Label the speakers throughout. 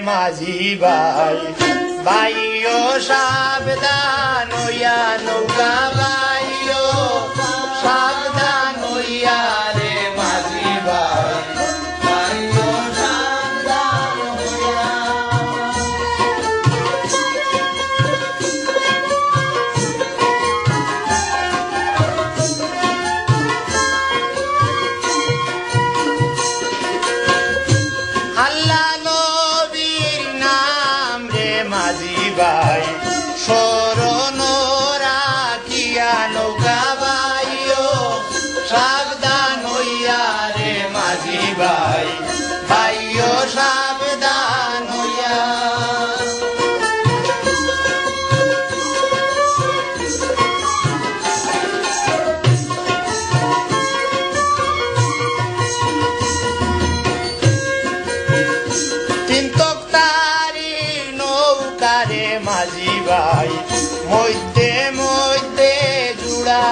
Speaker 1: মাঝি ভাই ভাইও সাবধান হইয়া নৌকা বাইও সাবধান হইয়া রে মাঝি ভাই ভাইও সাবধান হইয়া আল্লাহ নবীর নাম রে মাঝি ভাই স্মরণ রাখিয়া নৌকা বাইও সাবধান হইয়া রে মাঝি ভাই ভাইও সাবধান হইয়া তিন তক্তারি নৌকারে মাঝি ভাই মধ্যে মধ্যে জুড়া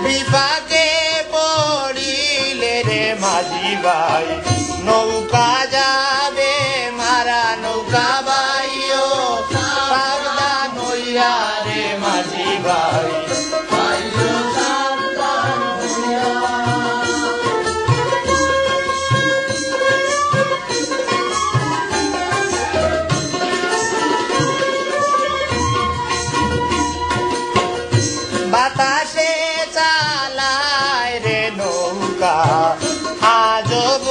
Speaker 1: বিপাকে পড়িলে রে মাঝি ভাই নৌকা যাবে মারা নৌকা বাইও সাবধান হইয়া রে মাঝি ভাই ভাইও সাবধান হইয়া বাতাসে চালায় রে নৌকা আজব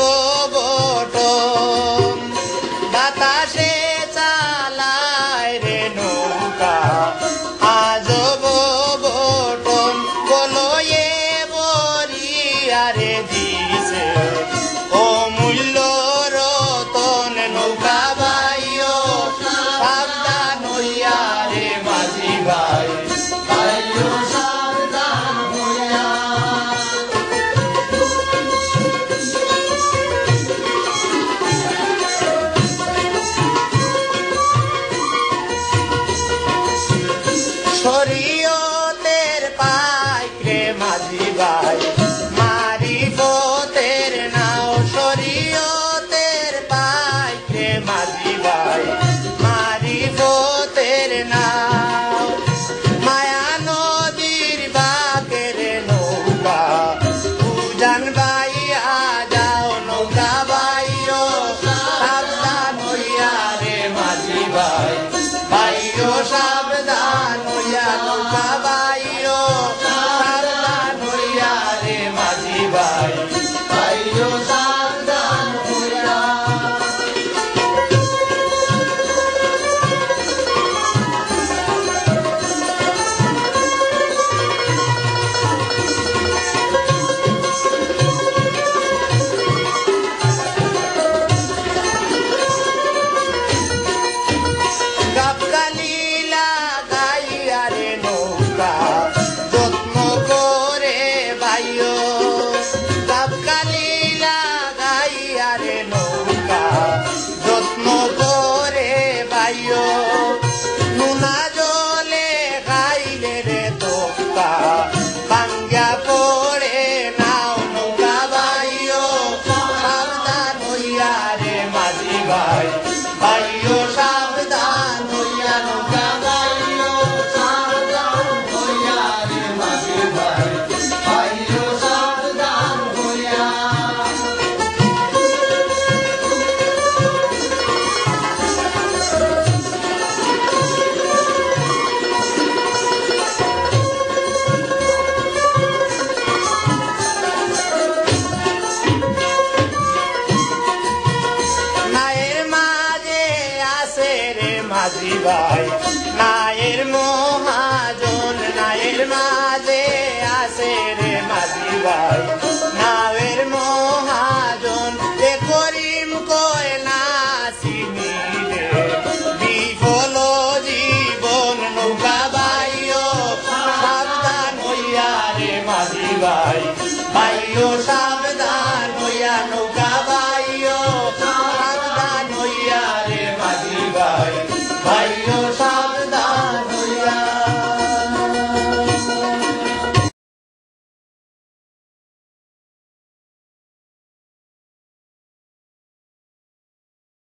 Speaker 1: বটম বাতাসে চালায় রে নৌকা আজব বটম বলো এ বরিয়া রে দিছে অমূল্য রতন নৌকা বাইও সাবধান হইয়া রে মাঝি ভাই ভাইও সাবধান হইয়া শরীয়তের পাইক রে মাঝি ভাই মারিফতের নাও শরীয়তের পাইক রে মাঝি ভাই মারিফতের নাও মায়া নদীর বাকের নৌকা উজান বাইয়া যাও নৌকা বাইও সাবধান হইয়া রে মাঝি ভাই ভাইও সাবধান হইয়া নৌকা বাইও সাবধান হইয়া রে মাঝি ভাই ভাইও সাবধান হইয়া গাবগালি লাগাইয়া রে নৌকা যত্ন করে বাইও গাবগালি লাগাইয়া রে নৌকা যত্ন করে বাইও নুনা জলে খাইলে রে তোকা ভাঙ্গা পড়ে নাও নৌকা বাইও সাবধান হইয়া রে মাঝি ভাই ভাইও সাবধান হইয়া নৌকা বাইও সাবধান হইয়া রে মাঝি ভাই ভাইও সাবধান হইয়া নায়ের মাঝে আসে রে মাঝি ভাই নায়ের মহাজন নায়ের মাঝে আসে রে মাঝি ভাই